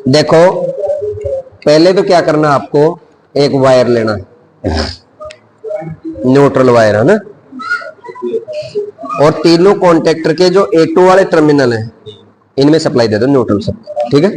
देखो पहले तो क्या करना, आपको एक वायर लेना है, न्यूट्रल वायर है ना, और तीनों कॉन्टेक्टर के जो A2 वाले टर्मिनल है इनमें सप्लाई दे दो न्यूट्रल से, ठीक है।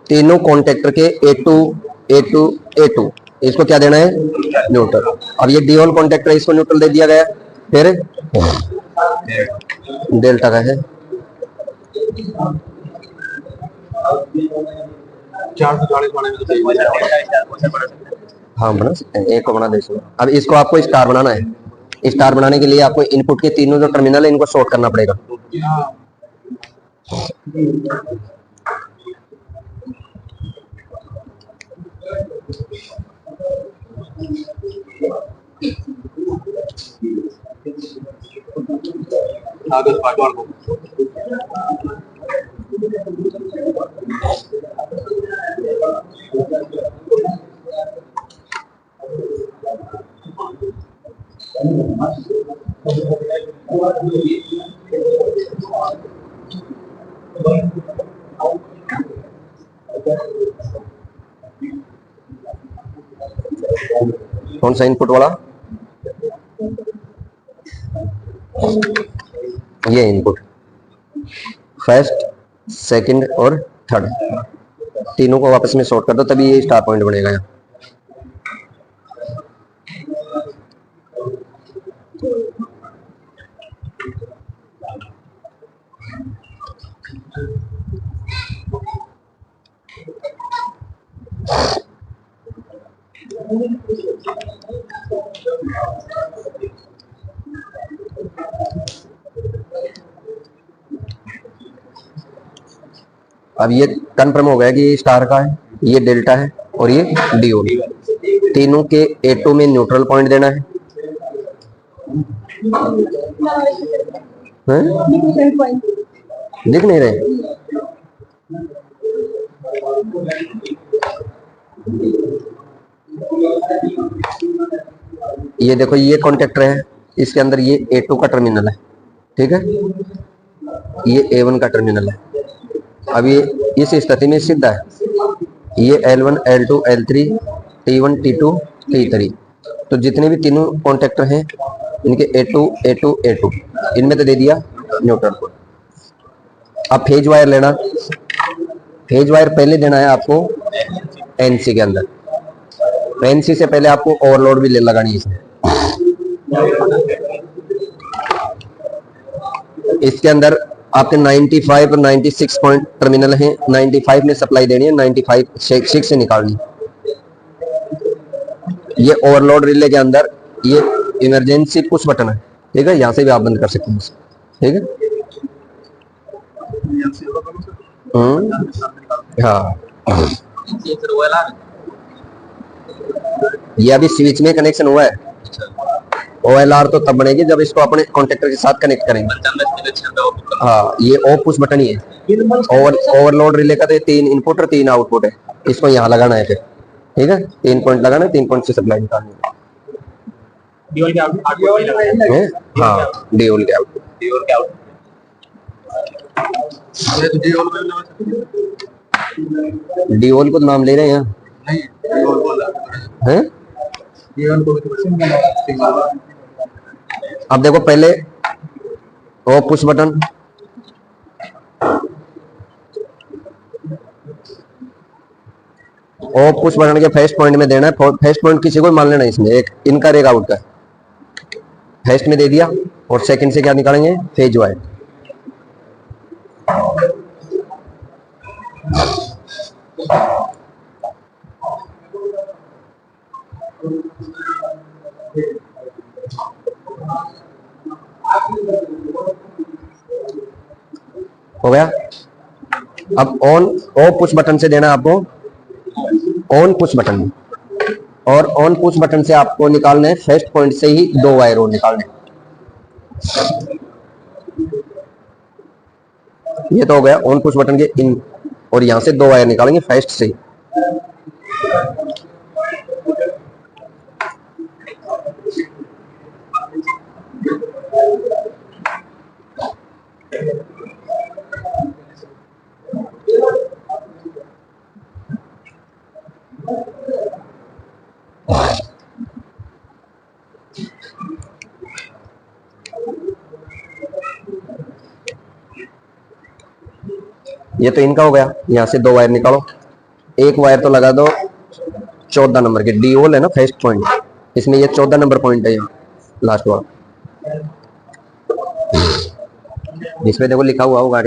तीनों कॉन्टेक्टर के A2 A2 A2 इसको क्या देना है, न्यूट्रल। अब ये ड्यूअल कॉन्टेक्टर है, इसको न्यूट्रल दे दिया गया। फिर डेल्टा का है, हाँ बना सकते हैं, एक को बना दे। अब इसको आपको स्टार बनाना है। स्टार बनाने के लिए आपको इनपुट के तीनों जो टर्मिनल है इनको शॉर्ट करना पड़ेगा। कौन सा इनपुट वाला, ये इनपुट फर्स्ट सेकंड और थर्ड तीनों को वापस में शॉर्ट कर दो, तभी ये स्टार पॉइंट बनेगा यहाँ। अब ये कन्फर्म हो गया कि ये स्टार का है, ये डेल्टा है और ये डी। तीनों के A2 में न्यूट्रल पॉइंट देना है, दिख नहीं रहे। ये देखो ये कॉन्टेक्टर है, इसके अंदर ये A2 का टर्मिनल है, ठीक है, ये A1 का टर्मिनल है। अब ये इस स्थिति में सीधा है, ये L1 L2 L3 T1 T2 T3, तो जितने भी तीनों कॉन्टेक्टर हैं इनके A2 A2 A2 इनमें तो दे दिया न्यूट्रल। अब फेज वायर लेना, फेज वायर पहले देना है आपको NC के अंदर। NC से पहले आपको ओवरलोड भी ले लगानी है इसमें। इसके अंदर आपके 95 और 96 पॉइंट टर्मिनल हैं, 95 में सप्लाई देनी है, 95 6 से निकालनी। ये ओवरलोड रिले के अंदर ये इमरजेंसी पुश बटन है, ठीक है, यहाँ से भी आप बंद कर सकते हैं, ठीक है। हाँ ये अभी स्विच में कनेक्शन हुआ है। OLR तो तब बनेगी जब इसको अपने कॉन्टेक्टर के साथ कनेक्ट करेंगे। हाँ ये ऑफ पुश बटन ही है। ओवरलोड रिले का तो 3 इनपुट और 3 आउटपुट है, इसको यहाँ लगाना है फिर, ठीक है। 3 पॉइंट लगाना है, 3 पॉइंट से सप्लाई निकालनी है। हाँ ड्यूल के आउटपुट, ड्यूल को नाम ले रहे हैं हैं। अब देखो पहले of push button, of push button के फर्स्ट पॉइंट में देना है। फर्स्ट पॉइंट किसी को मान लेना, इसमें एक इनका एक आउट का फर्स्ट में दे दिया, और सेकंड से क्या निकालेंगे, फेज वायर। हो गया। अब ऑन ऑफ पुश बटन से देना आपको ऑन पुश बटन, और ऑन पुश बटन से आपको निकालना है फर्स्ट पॉइंट से ही 2 वायर और निकालने। ये तो हो गया ऑन पुश बटन के इन, और यहां से 2 वायर निकालेंगे फर्स्ट से। ये तो इनका हो गया, यहां से 2 वायर निकालो, एक वायर तो लगा दो 14 नंबर के, डी होल है ना फर्स्ट पॉइंट, इसमें ये 14 नंबर पॉइंट है यहाँ लास्ट वाला, जिसमें देखो लिखा हुआ होगा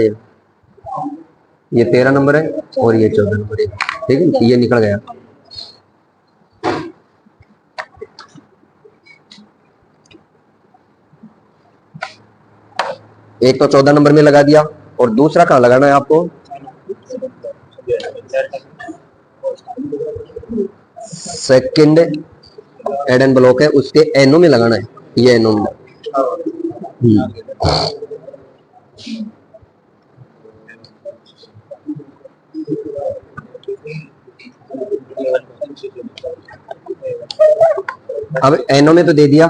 ये 13 नंबर है और ये 14 नंबर है, ठीक है, ये निकल गया। एक तो 14 नंबर में लगा दिया, और दूसरा कहाँ लगाना है आपको, सेकंड एड एंड ब्लॉक है उसके एनो में लगाना है, ये एनो में। अब एनो में तो दे दिया,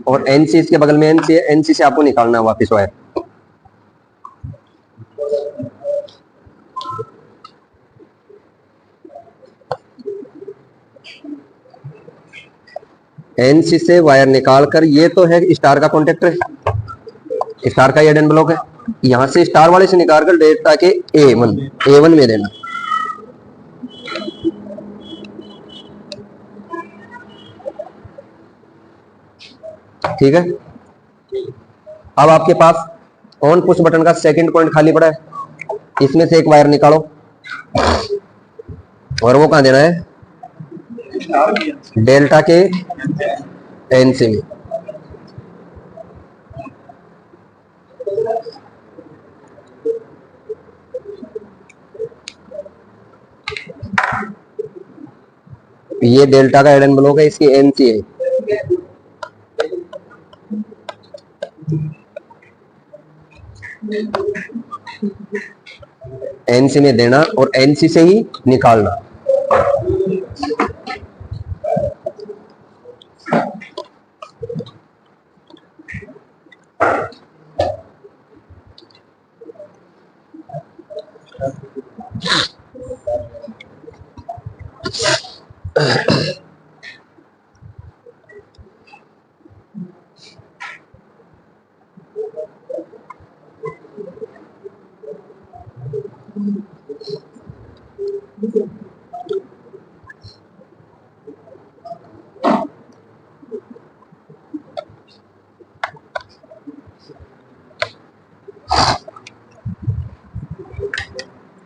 और एनसी इसके बगल में एनसी है, एनसी से आपको निकालना है वापस वायर। एनसी से वायर निकालकर, ये तो है स्टार का कॉन्टेक्टर है, स्टार का एड एंड ब्लॉक है, यहां से स्टार वाले से निकालकर डेल्टा के ए वन में देना, ठीक है। अब आपके पास ऑन पुश बटन का सेकंड पॉइंट खाली पड़ा है, इसमें से एक वायर निकालो, और वो कहां देना है, डेल्टा के एनसी में। ये डेल्टा का एड एंड ब्लॉक है, इसकी एनसी है, एनसी में देना और एनसी से ही निकालना।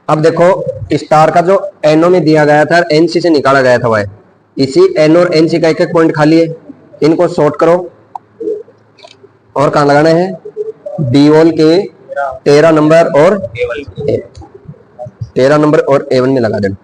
अब देखो स्टार का जो एनओ में दिया गया था, एनसी से निकाला गया था वह, इसी एन और एनसी का एक एक पॉइंट खाली है, इनको शॉर्ट करो, और कहां लगाना है, डीओल के 13 नंबर और 13 नंबर और ए1 में लगा देना।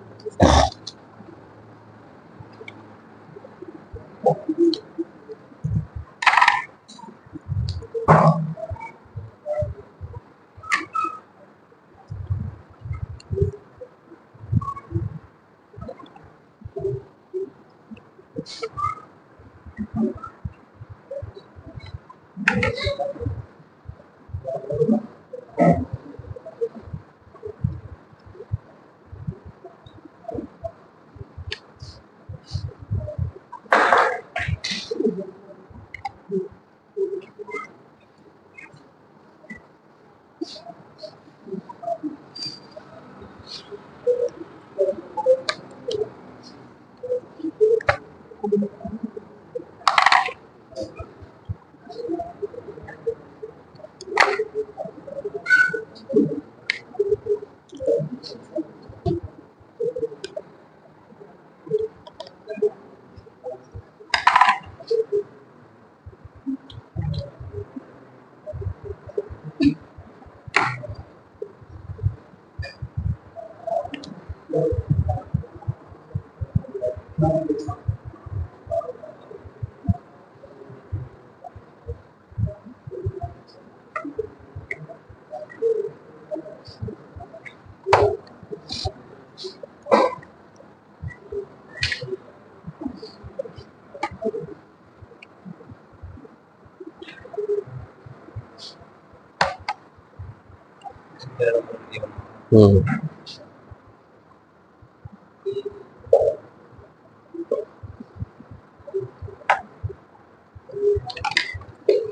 हम्म,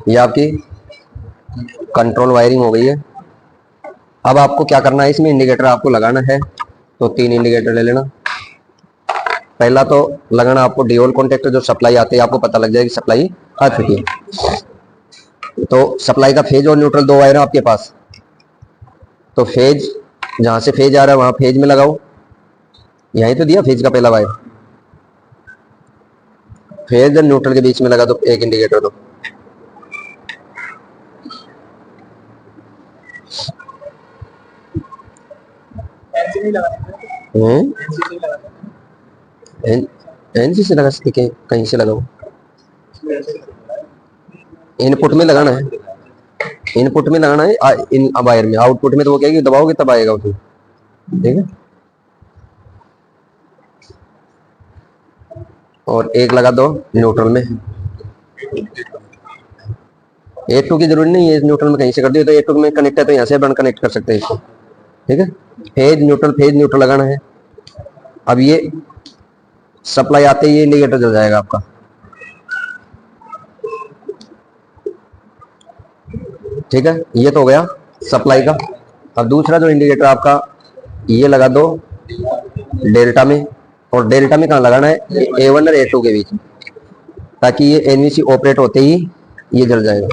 ये आपकी कंट्रोल वायरिंग हो गई है। अब आपको क्या करना है, इसमें इंडिकेटर आपको लगाना है, तो 3 इंडिकेटर ले लेना। पहला तो लगाना आपको डियोल कॉन्टेक्टर, जो सप्लाई आती है आपको पता लग जाएगी सप्लाई आ चुकी है। तो सप्लाई का फेज और न्यूट्रल 2 वायर है आपके पास, तो फेज जहां से फेज आ रहा है वहां फेज में लगाओ। यहीं तो दिया फेज का पहला वायर, फेज और न्यूट्रल के बीच में लगा दो एक इंडिकेटर दो। एनसी से लगा सकते हैं, कहीं से लगाओ, इनपुट में लगाना है, इनपुट में लगाना है इन वायर में। आउटपुट में तो वो कहेगी दबाओगे तब आएगा उसमें, ठीक है। और एक लगा दो न्यूट्रल में। A2 की जरूरी नहीं है, न्यूट्रल में कहीं से कर दियो, तो A2 में कनेक्ट है तो यहाँ से बन कनेक्ट कर सकते हैं इसको, ठीक है। फेज न्यूट्रल लगाना है। अब ये सप्लाई आते ही ये इंडिकेटर जल जाएगा आपका, ठीक है। ये तो हो गया सप्लाई का। अब दूसरा जो इंडिकेटर आपका, ये लगा दो डेल्टा में। और डेल्टा में कहाँ लगाना है, A1 और A2 के बीच, ताकि ये एनवीसी ऑपरेट होते ही ये जल जाएगा।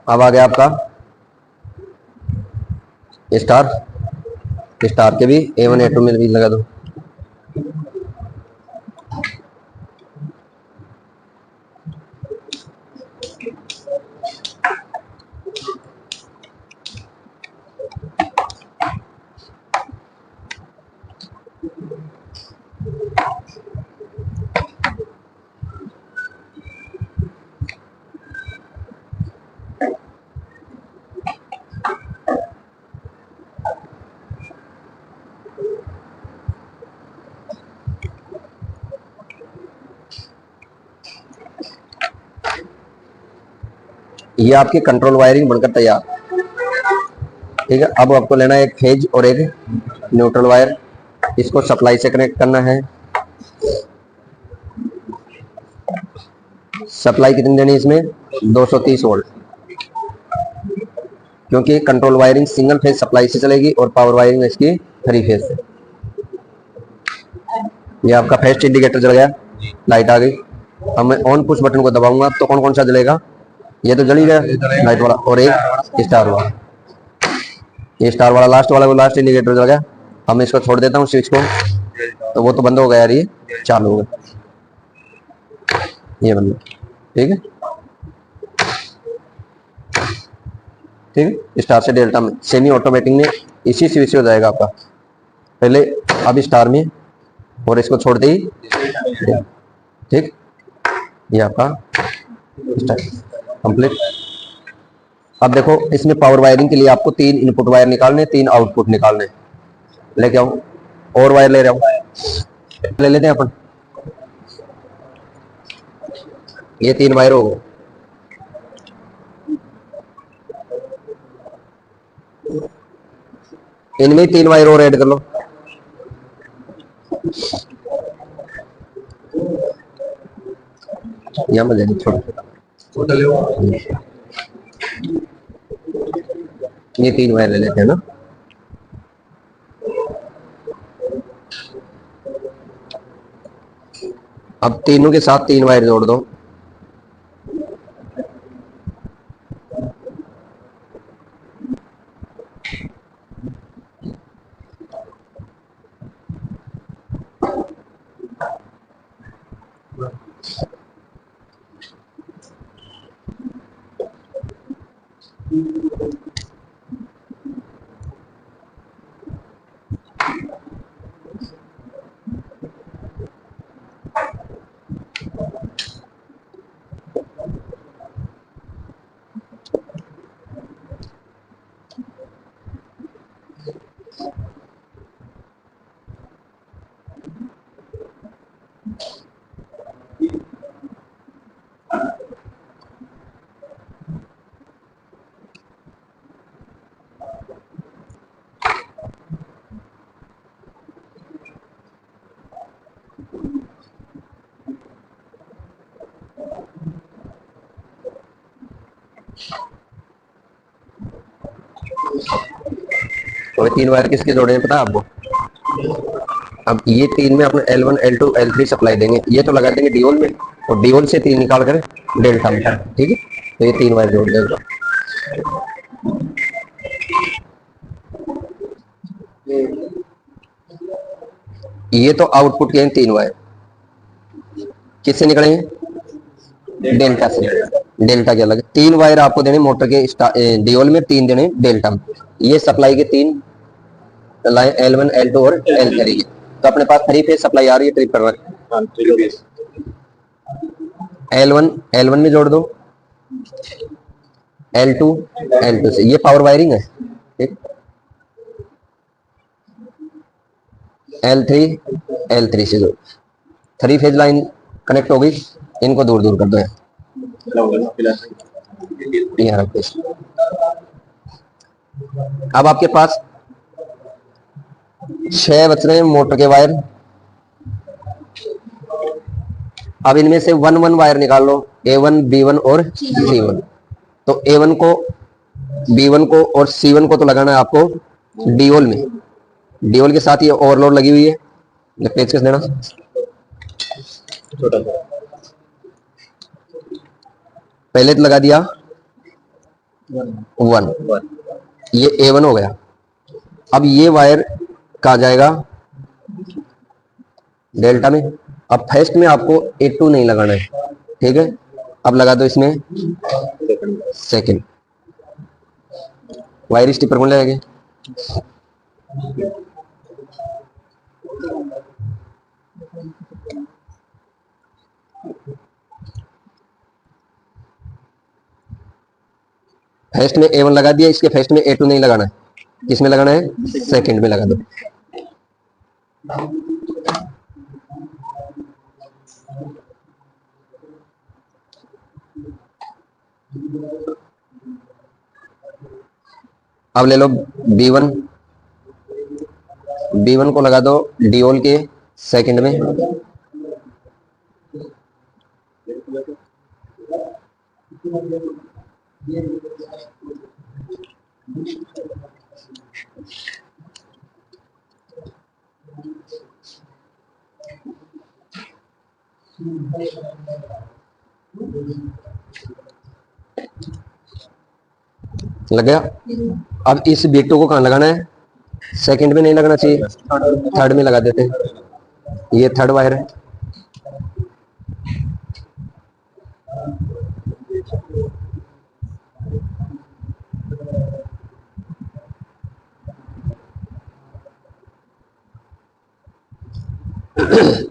अब आ गया आपका स्टार, स्टार के भी A1 A2 में भी लगा दो। ये आपकी कंट्रोल वायरिंग बनकर तैयार, ठीक है। अब आपको लेना है एक फेज और एक न्यूट्रल वायर, इसको सप्लाई से कनेक्ट करना है। सप्लाई कितनी देनी है इसमें, 230 वोल्ट, क्योंकि control wiring single phase supply से चलेगी और पावर वायरिंग इसकी 3 फेज से। ये आपका फर्स्ट इंडिकेटर जल गया, लाइट आ गई। अब मैं ऑन पुश बटन को दबाऊंगा तो कौन कौन सा जलेगा, ये तो जल ही गया लाइट वाला, और एक स्टार वाला। ये स्टार वाला लास्ट वाला, वो लास्ट इंडिकेटर जल गया। अब मैं इसको छोड़ देता हूँ स्विच को, तो वो तो बंद हो गया यार, ये चालू हो गया, ये बंद, ठीक है। ठीक है, स्टार से डेल्टा में सेमी ऑटोमेटिक में इसी स्विच से हो जाएगा आपका। पहले अब स्टार में, और इसको छोड़ते ही, ठीक, ये आपका स्टार कंप्लीट। अब देखो इसमें पावर वायरिंग के लिए आपको 3 इनपुट वायर निकालने, 3 आउटपुट निकालने। लेके आओ, और वायर ले रहा हूं, ले लेते हैं अपन। ये 3 वायर हो गए। इनमें 3 वायर और ऐड कर लो। यहाँ में छोटा ये 3 वायर ले लेते हैं ना। अब तीनों के साथ 3 वायर जोड़ दो। तो 3 वायर किसके जोड़े हैं पता है आपको? अब ये 3 में अपने L1 L2 L3 सप्लाई देंगे, ये तो लगा देंगे डीओल में, और डीओल से 3 निकाल कर डेल्टा में, ठीक है। तो ये 3 वायर जोड़ देगा। ये तो आउटपुट के हैं 3 वायर, किससे निकले हैं? डेल्टा से। डेल्टा के अलग 3 वायर आपको देने मोटर के डीओल में, 3 देने डेल्टा में। ये सप्लाई के 3 लाइन L1 L2 और L3। तो अपने पास 3 फेज सप्लाई आ रही है, ट्रिप कर रहा है। L1 में जोड़ दो, L2 से। ये पावर वायरिंग है, ठीक। L3 से जोड़, 3 फेज लाइन कनेक्ट हो गई। इनको दूर दूर कर दो यहाँ रखो। अब आपके पास 6 बच रहे हैं मोटर के वायर। अब इनमें से 1 वायर निकाल लो, A1 B1 और C1। तो A1 को, B1 को और C1 को तो लगाना है आपको डीओल में। डीओल के साथ ये ओवरलोड लगी हुई है, पेचकस देना छोटा सा। पहले तो लगा दिया 1, ये A1 हो गया। अब ये वायर कहाँ जाएगा? डेल्टा में। अब फर्स्ट में आपको A2 नहीं लगाना है, ठीक है। अब लगा दो इसमें सेकंड। वायर स्टिपर कौन लगाएंगे? फर्स्ट में A1 लगा दिया, इसके फर्स्ट में A2 नहीं लगाना है, किसमें लगाना है? सेकंड में लगा दो। अब ले लो B1 को लगा दो डीओल के सेकंड में। लग गया। अब इस B2 को कहाँ लगाना है? सेकंड में नहीं लगाना चाहिए, थर्ड में लगा देते हैं। ये थर्ड वायर है।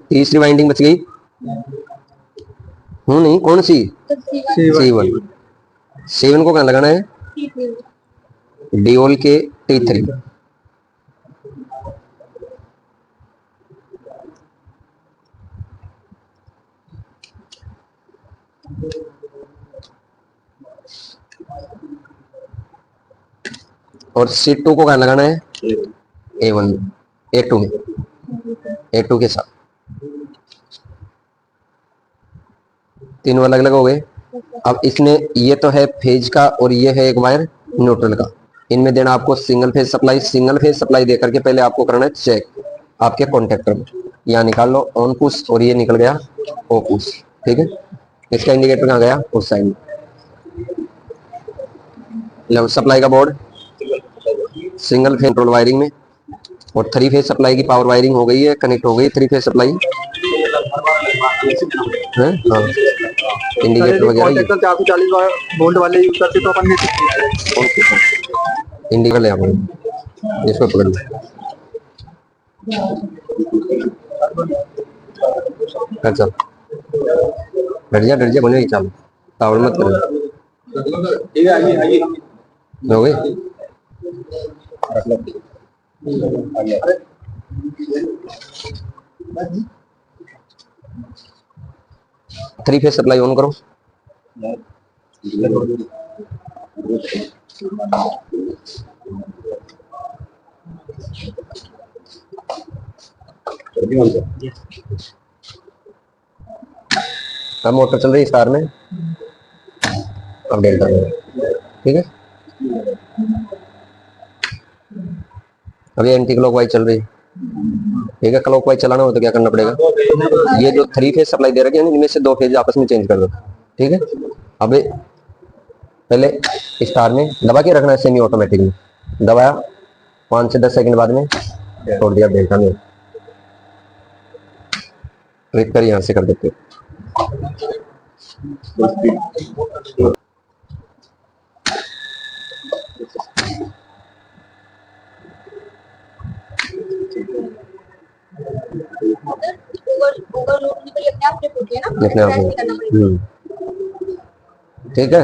तीसरी वाइंडिंग बच गई। नहीं, कौन सी? C1 को कहाँ लगाना है? डीओल के T3। और C2 को कहाँ लगाना है? A2 में, A2 के साथ। तीनों अलग अलग हो गए। अब इसमें ये तो है फेज का और ये है एक वायर न्यूट्रल का। इनमें देना आपको single phase supply. Single phase supply देकर के पहले आपको करना है चेक आपके कॉन्टेक्टर में। यहाँ निकाल लो ऑन पुश, और ये निकल गया ओ पुश। ठीक है, इसका इंडिकेटर कहाँ गया, उस साइड। सप्लाई का board single phase control wiring में, और 3 फेज सप्लाई की पावर वायरिंग हो गई है, कनेक्ट हो गई 3 फेज सप्लाई है। हाँ, इंडिकेटर वगैरह 440 वोल्ट वाले यूज करते तो अपन इंडिकेटर ले आओ, इसको पकड़ लो। चल डर जा बने, चल टावर मत कर। हो गई 3 फेज सप्लाई ऑन करो। अब मोटर चल रही है स्टार में, अब डेल्टा में। ठीक है, अभी एंटी क्लॉकवाइज चल रही है। ठीक है, क्लॉकवाइज चलाना हो तो क्या करना पड़ेगा, ये जो 3 फेज सप्लाई दे रखे हैं इनमें से 2 फेज आपस में चेंज कर दो। ठीक है, अब पहले स्टार में दबा के रखना है, सेमी ऑटोमेटिक में दबाया, 5 से 10 सेकंड बाद में छोड़ दिया डेल्टा में। क्लिक कर यहाँ से कर देते हो। अपने आप ठीक है,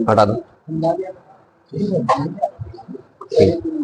हटा दो। ठीक।